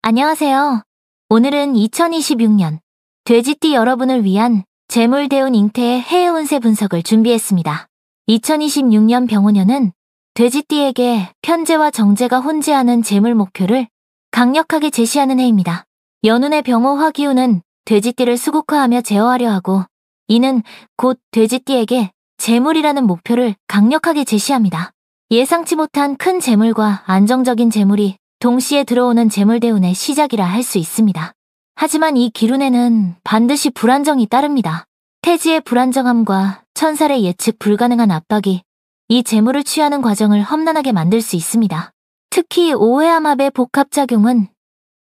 안녕하세요. 오늘은 2026년 돼지띠 여러분을 위한 재물대운 잉태의 해외 운세 분석을 준비했습니다. 2026년 병원년은 돼지띠에게 편재와 정제가 혼재하는 재물 목표를 강력하게 제시하는 해입니다. 연운의 병호 화기운은 돼지띠를 수국화하며 제어하려 하고, 이는 곧 돼지띠에게 재물이라는 목표를 강력하게 제시합니다. 예상치 못한 큰 재물과 안정적인 재물이 동시에 들어오는 재물대운의 시작이라 할 수 있습니다. 하지만 이 기운에는 반드시 불안정이 따릅니다. 태지의 불안정함과 천살의 예측 불가능한 압박이 이 재물을 취하는 과정을 험난하게 만들 수 있습니다. 특히 오해암합의 복합작용은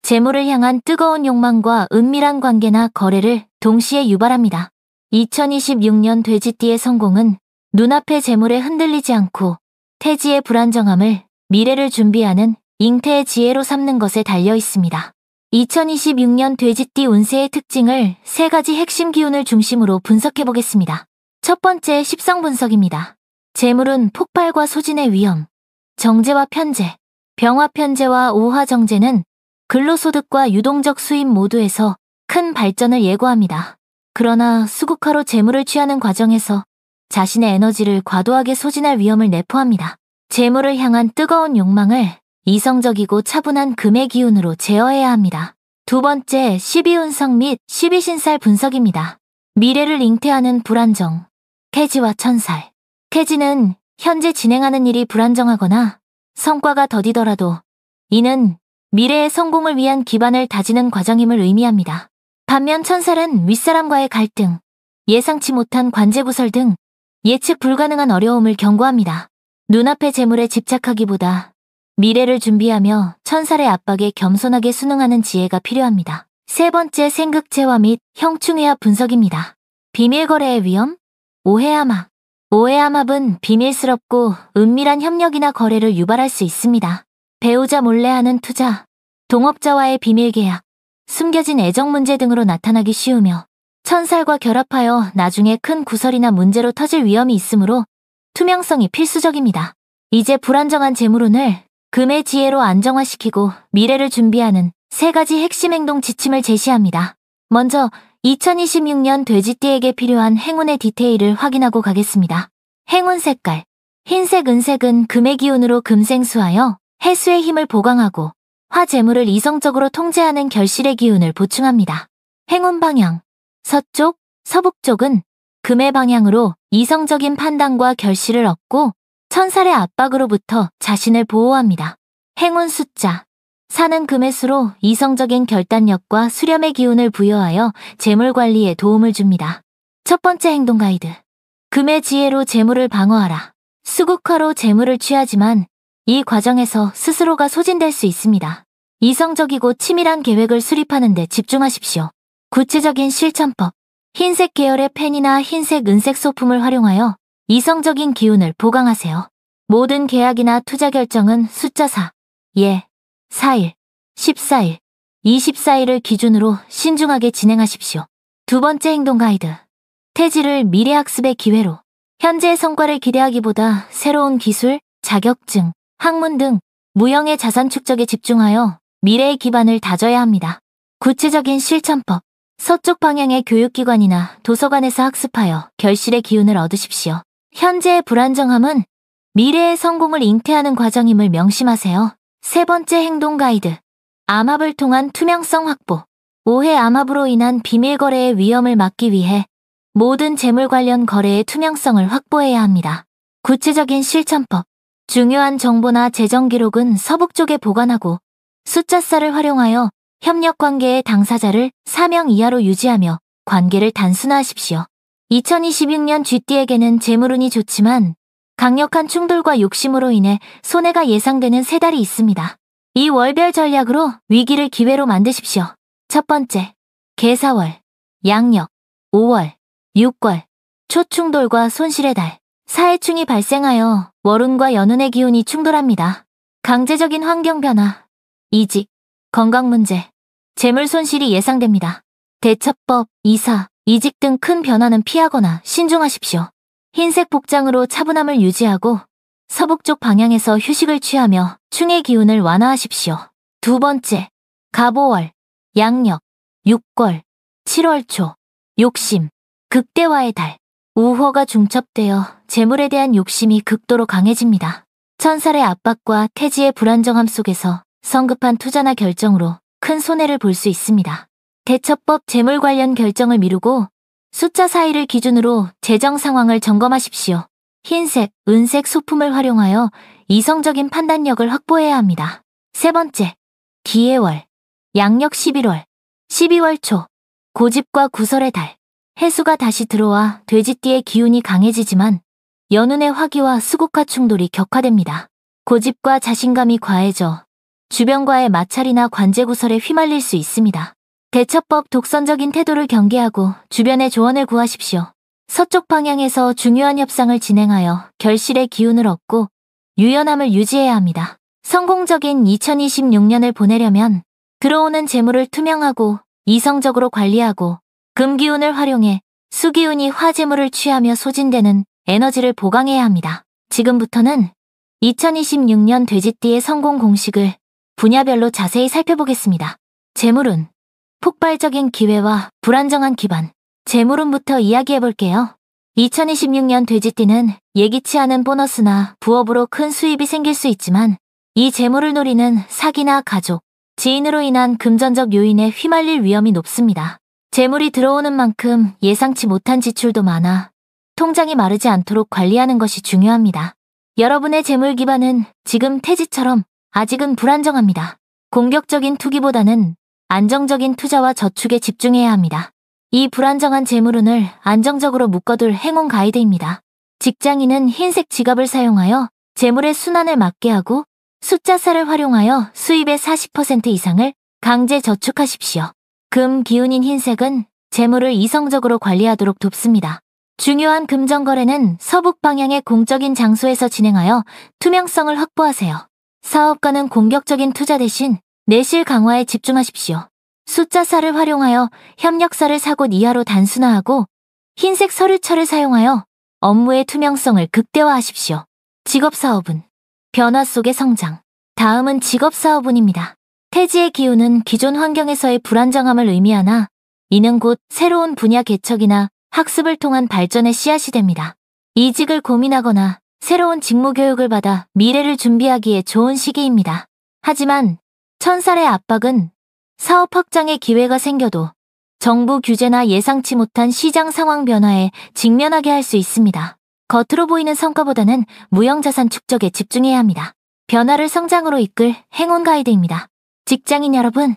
재물을 향한 뜨거운 욕망과 은밀한 관계나 거래를 동시에 유발합니다. 2026년 돼지띠의 성공은 눈앞의 재물에 흔들리지 않고 태지의 불안정함을 미래를 준비하는 잉태의 지혜로 삼는 것에 달려 있습니다. 2026년 돼지띠 운세의 특징을 3가지 핵심 기운을 중심으로 분석해보겠습니다. 첫 번째, 십성 분석입니다. 재물은 폭발과 소진의 위험, 정제와 편재, 병화 편재와 오화 정제는 근로소득과 유동적 수입 모두에서 큰 발전을 예고합니다. 그러나 수국화로 재물을 취하는 과정에서 자신의 에너지를 과도하게 소진할 위험을 내포합니다. 재물을 향한 뜨거운 욕망을 이성적이고 차분한 금의 기운으로 제어해야 합니다. 두 번째, 12운석 및 12신살 분석입니다. 미래를 잉태하는 불안정, 태지와 천살. 태지는 현재 진행하는 일이 불안정하거나 성과가 더디더라도 이는 미래의 성공을 위한 기반을 다지는 과정임을 의미합니다. 반면 천살은 윗사람과의 갈등, 예상치 못한 관제구설 등 예측 불가능한 어려움을 경고합니다. 눈앞의 재물에 집착하기보다 미래를 준비하며 천살의 압박에 겸손하게 순응하는 지혜가 필요합니다. 세 번째, 생극체화 및 형충해합 분석입니다. 비밀거래의 위험, 오해암합. 오해암합은 비밀스럽고 은밀한 협력이나 거래를 유발할 수 있습니다. 배우자 몰래 하는 투자, 동업자와의 비밀 계약, 숨겨진 애정 문제 등으로 나타나기 쉬우며 천살과 결합하여 나중에 큰 구설이나 문제로 터질 위험이 있으므로 투명성이 필수적입니다. 이제 불안정한 재물운을 금의 지혜로 안정화시키고 미래를 준비하는 3가지 핵심 행동 지침을 제시합니다. 먼저 2026년 돼지띠에게 필요한 행운의 디테일을 확인하고 가겠습니다. 행운 색깔. 흰색, 은색은 금의 기운으로 금생수하여 해수의 힘을 보강하고 화재물을 이성적으로 통제하는 결실의 기운을 보충합니다. 행운 방향. 서쪽, 서북쪽은 금의 방향으로 이성적인 판단과 결실을 얻고 천살의 압박으로부터 자신을 보호합니다. 행운 숫자. 4는 금의 수로 이성적인 결단력과 수렴의 기운을 부여하여 재물 관리에 도움을 줍니다. 첫 번째 행동 가이드. 금의 지혜로 재물을 방어하라. 수국화로 재물을 취하지만 이 과정에서 스스로가 소진될 수 있습니다. 이성적이고 치밀한 계획을 수립하는 데 집중하십시오. 구체적인 실천법. 흰색 계열의 펜이나 흰색, 은색 소품을 활용하여 이성적인 기운을 보강하세요. 모든 계약이나 투자 결정은 숫자 4, 예, 4일, 14일, 24일을 기준으로 신중하게 진행하십시오. 두 번째 행동 가이드. 태지를 미래학습의 기회로. 현재의 성과를 기대하기보다 새로운 기술, 자격증, 학문 등 무형의 자산 축적에 집중하여 미래의 기반을 다져야 합니다. 구체적인 실천법. 서쪽 방향의 교육기관이나 도서관에서 학습하여 결실의 기운을 얻으십시오. 현재의 불안정함은 미래의 성공을 잉태하는 과정임을 명심하세요. 세 번째 행동 가이드. 암합을 통한 투명성 확보. 오해 암합으로 인한 비밀 거래의 위험을 막기 위해 모든 재물 관련 거래의 투명성을 확보해야 합니다. 구체적인 실천법. 중요한 정보나 재정 기록은 서북쪽에 보관하고 숫자살을 활용하여 협력 관계의 당사자를 4명 이하로 유지하며 관계를 단순화하십시오. 2026년 쥐띠에게는 재물운이 좋지만 강력한 충돌과 욕심으로 인해 손해가 예상되는 3달이 있습니다. 이 월별 전략으로 위기를 기회로 만드십시오. 첫 번째, 개사월, 양력, 5월, 6월, 초충돌과 손실의 달, 사해충이 발생하여 월운과 연운의 기운이 충돌합니다. 강제적인 환경 변화, 이직, 건강 문제, 재물 손실이 예상됩니다. 대처법, 이사, 이직 등 큰 변화는 피하거나 신중하십시오. 흰색 복장으로 차분함을 유지하고 서북쪽 방향에서 휴식을 취하며 충의 기운을 완화하십시오. 두 번째, 갑오월, 양력, 육골, 7월 초, 욕심, 극대화의 달. 우호가 중첩되어 재물에 대한 욕심이 극도로 강해집니다. 천살의 압박과 태지의 불안정함 속에서 성급한 투자나 결정으로 큰 손해를 볼 수 있습니다. 대처법 재물 관련 결정을 미루고 숫자 4일을 기준으로 재정 상황을 점검하십시오. 흰색, 은색 소품을 활용하여 이성적인 판단력을 확보해야 합니다. 세 번째, 기해월, 양력 11월, 12월 초, 고집과 구설의 달. 해수가 다시 들어와 돼지띠의 기운이 강해지지만 연운의 화기와 수국화 충돌이 격화됩니다. 고집과 자신감이 과해져 주변과의 마찰이나 관제구설에 휘말릴 수 있습니다. 대처법 독선적인 태도를 경계하고 주변의 조언을 구하십시오. 서쪽 방향에서 중요한 협상을 진행하여 결실의 기운을 얻고 유연함을 유지해야 합니다. 성공적인 2026년을 보내려면 들어오는 재물을 투명하고 이성적으로 관리하고 금기운을 활용해 수기운이 화재물을 취하며 소진되는 에너지를 보강해야 합니다. 지금부터는 2026년 돼지띠의 성공 공식을 분야별로 자세히 살펴보겠습니다. 재물운, 폭발적인 기회와 불안정한 기반. 재물운부터 이야기해볼게요. 2026년 돼지띠는 예기치 않은 보너스나 부업으로 큰 수입이 생길 수 있지만 이 재물을 노리는 사기나 가족, 지인으로 인한 금전적 요인에 휘말릴 위험이 높습니다. 재물이 들어오는 만큼 예상치 못한 지출도 많아 통장이 마르지 않도록 관리하는 것이 중요합니다. 여러분의 재물 기반은 지금 태지처럼 아직은 불안정합니다. 공격적인 투기보다는 안정적인 투자와 저축에 집중해야 합니다. 이 불안정한 재물운을 안정적으로 묶어둘 행운 가이드입니다. 직장인은 흰색 지갑을 사용하여 재물의 순환을 막게 하고 숫자 4를 활용하여 수입의 40% 이상을 강제 저축하십시오. 금 기운인 흰색은 재물을 이성적으로 관리하도록 돕습니다. 중요한 금전 거래는 서북 방향의 공적인 장소에서 진행하여 투명성을 확보하세요. 사업가는 공격적인 투자 대신 내실 강화에 집중하십시오. 숫자 4를 활용하여 협력사를 사곳 이하로 단순화하고 흰색 서류철을 사용하여 업무의 투명성을 극대화하십시오. 직업사업은 변화 속의 성장. 다음은 직업사업운입니다. 태지의 기운은 기존 환경에서의 불안정함을 의미하나 이는 곧 새로운 분야 개척이나 학습을 통한 발전의 씨앗이 됩니다. 이직을 고민하거나 새로운 직무 교육을 받아 미래를 준비하기에 좋은 시기입니다. 하지만 천살의 압박은 사업 확장의 기회가 생겨도 정부 규제나 예상치 못한 시장 상황 변화에 직면하게 할 수 있습니다. 겉으로 보이는 성과보다는 무형자산 축적에 집중해야 합니다. 변화를 성장으로 이끌 행운 가이드입니다. 직장인 여러분,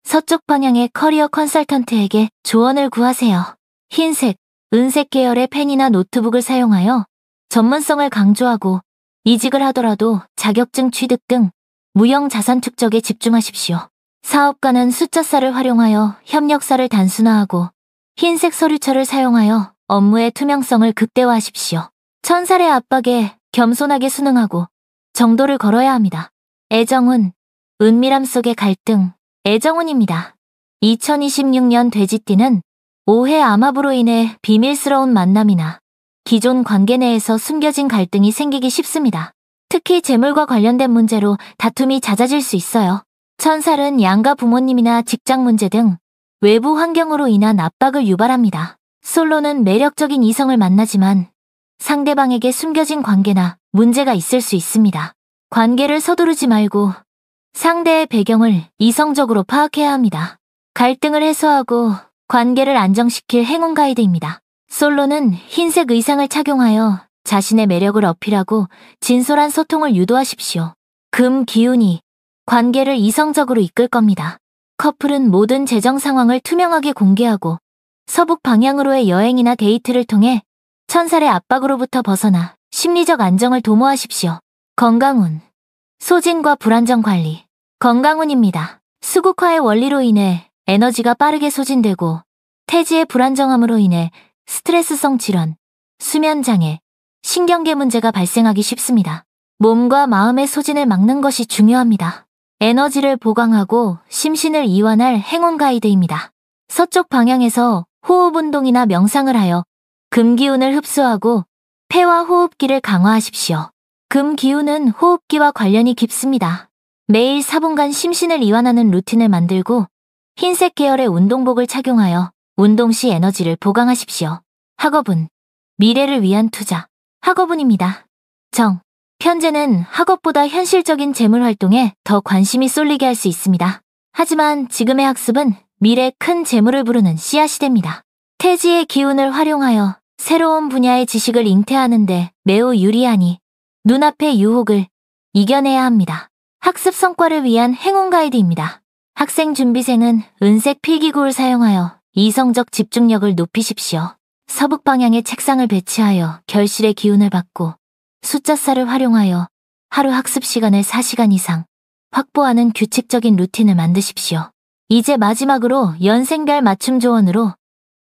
서쪽 방향의 커리어 컨설턴트에게 조언을 구하세요. 흰색, 은색 계열의 펜이나 노트북을 사용하여 전문성을 강조하고 이직을 하더라도 자격증 취득 등 무형 자산 축적에 집중하십시오. 사업가는 숫자 4를 활용하여 협력사를 단순화하고 흰색 서류철을 사용하여 업무의 투명성을 극대화하십시오. 천살의 압박에 겸손하게 순응하고 정도를 걸어야 합니다. 애정운, 은밀함 속의 갈등, 애정운입니다. 2026년 돼지띠는 오해 암합으로 인해 비밀스러운 만남이나 기존 관계 내에서 숨겨진 갈등이 생기기 쉽습니다. 특히 재물과 관련된 문제로 다툼이 잦아질 수 있어요. 천살은 양가 부모님이나 직장 문제 등 외부 환경으로 인한 압박을 유발합니다. 솔로는 매력적인 이성을 만나지만 상대방에게 숨겨진 관계나 문제가 있을 수 있습니다. 관계를 서두르지 말고 상대의 배경을 이성적으로 파악해야 합니다. 갈등을 해소하고 관계를 안정시킬 행운 가이드입니다. 솔로는 흰색 의상을 착용하여 자신의 매력을 어필하고 진솔한 소통을 유도하십시오. 금 기운이 관계를 이성적으로 이끌 겁니다. 커플은 모든 재정 상황을 투명하게 공개하고 서북 방향으로의 여행이나 데이트를 통해 천살의 압박으로부터 벗어나 심리적 안정을 도모하십시오. 건강운, 소진과 불안정 관리. 건강운입니다. 수국화의 원리로 인해 에너지가 빠르게 소진되고 태지의 불안정함으로 인해 스트레스성 질환, 수면장애, 신경계 문제가 발생하기 쉽습니다. 몸과 마음의 소진을 막는 것이 중요합니다. 에너지를 보강하고 심신을 이완할 행운 가이드입니다. 서쪽 방향에서 호흡 운동이나 명상을 하여 금기운을 흡수하고 폐와 호흡기를 강화하십시오. 금기운은 호흡기와 관련이 깊습니다. 매일 4분간 심신을 이완하는 루틴을 만들고 흰색 계열의 운동복을 착용하여 운동 시 에너지를 보강하십시오. 학업은 미래를 위한 투자. 학업운입니다. 정. 현재는 학업보다 현실적인 재물 활동에 더 관심이 쏠리게 할 수 있습니다. 하지만 지금의 학습은 미래 큰 재물을 부르는 씨앗이 됩니다. 태지의 기운을 활용하여 새로운 분야의 지식을 잉태하는데 매우 유리하니 눈앞의 유혹을 이겨내야 합니다. 학습 성과를 위한 행운 가이드입니다. 학생 준비생은 은색 필기구를 사용하여 이성적 집중력을 높이십시오. 서북 방향의 책상을 배치하여 결실의 기운을 받고 숫자살을 활용하여 하루 학습 시간을 4시간 이상 확보하는 규칙적인 루틴을 만드십시오. 이제 마지막으로 연생별 맞춤 조언으로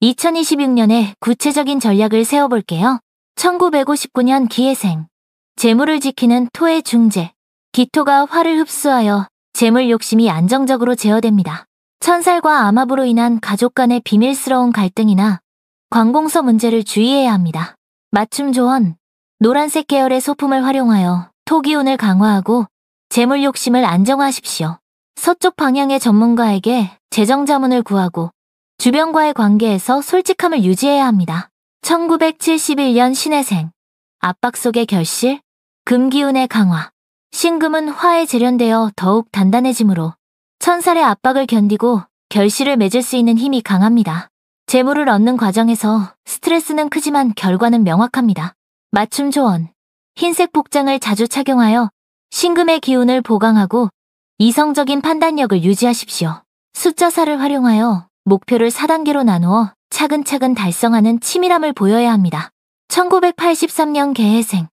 2026년에 구체적인 전략을 세워볼게요. 1959년 기해생. 재물을 지키는 토의 중재. 기토가 화를 흡수하여 재물 욕심이 안정적으로 제어됩니다. 천살과 암합으로 인한 가족 간의 비밀스러운 갈등이나 관공서 문제를 주의해야 합니다. 맞춤 조언. 노란색 계열의 소품을 활용하여 토기운을 강화하고 재물 욕심을 안정화하십시오. 서쪽 방향의 전문가에게 재정 자문을 구하고 주변과의 관계에서 솔직함을 유지해야 합니다. 1971년 신해생. 압박 속의 결실. 금기운의 강화. 신금은 화에 재련되어 더욱 단단해지므로 천살의 압박을 견디고 결실을 맺을 수 있는 힘이 강합니다. 재물을 얻는 과정에서 스트레스는 크지만 결과는 명확합니다. 맞춤 조언. 흰색 복장을 자주 착용하여 신금의 기운을 보강하고 이성적인 판단력을 유지하십시오. 숫자살을 활용하여 목표를 4단계로 나누어 차근차근 달성하는 치밀함을 보여야 합니다. 1983년 개해생.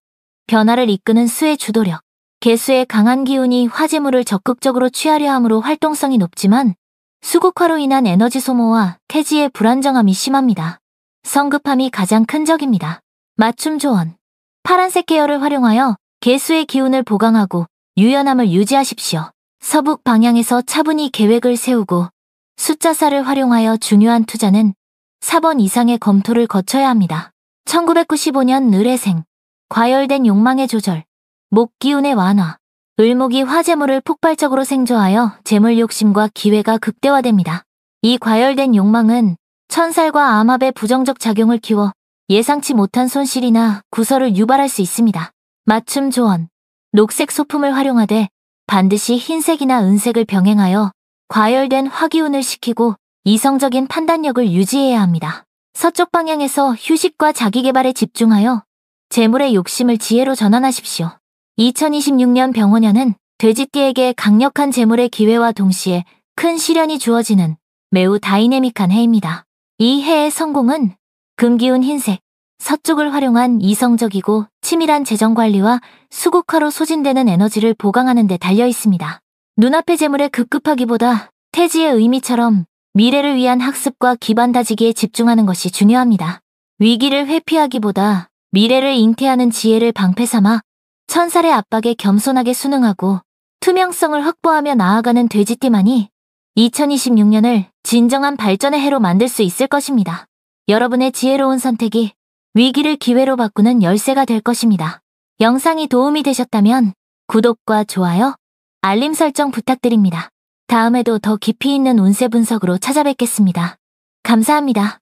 변화를 이끄는 수의 주도력. 개수의 강한 기운이 화재물을 적극적으로 취하려 함으로 활동성이 높지만 수국화로 인한 에너지 소모와 태지의 불안정함이 심합니다. 성급함이 가장 큰 적입니다. 맞춤 조언. 파란색 계열을 활용하여 개수의 기운을 보강하고 유연함을 유지하십시오. 서북 방향에서 차분히 계획을 세우고 숫자살을 활용하여 중요한 투자는 4번 이상의 검토를 거쳐야 합니다. 1995년 을해생. 과열된 욕망의 조절. 목 기운의 완화. 을목이 화재물을 폭발적으로 생조하여 재물 욕심과 기회가 극대화됩니다. 이 과열된 욕망은 천살과 암합의 부정적 작용을 키워 예상치 못한 손실이나 구설을 유발할 수 있습니다. 맞춤 조언. 녹색 소품을 활용하되 반드시 흰색이나 은색을 병행하여 과열된 화기운을 식히고 이성적인 판단력을 유지해야 합니다. 서쪽 방향에서 휴식과 자기개발에 집중하여 재물의 욕심을 지혜로 전환하십시오. 2026년 병원년은 돼지띠에게 강력한 재물의 기회와 동시에 큰 시련이 주어지는 매우 다이내믹한 해입니다. 이 해의 성공은 금기운 흰색, 서쪽을 활용한 이성적이고 치밀한 재정관리와 수국화로 소진되는 에너지를 보강하는 데 달려 있습니다. 눈앞의 재물에 급급하기보다 태지의 의미처럼 미래를 위한 학습과 기반 다지기에 집중하는 것이 중요합니다. 위기를 회피하기보다 미래를 잉태하는 지혜를 방패 삼아 천살의 압박에 겸손하게 순응하고 투명성을 확보하며 나아가는 돼지띠만이 2026년을 진정한 발전의 해로 만들 수 있을 것입니다. 여러분의 지혜로운 선택이 위기를 기회로 바꾸는 열쇠가 될 것입니다. 영상이 도움이 되셨다면 구독과 좋아요, 알림 설정 부탁드립니다. 다음에도 더 깊이 있는 운세 분석으로 찾아뵙겠습니다. 감사합니다.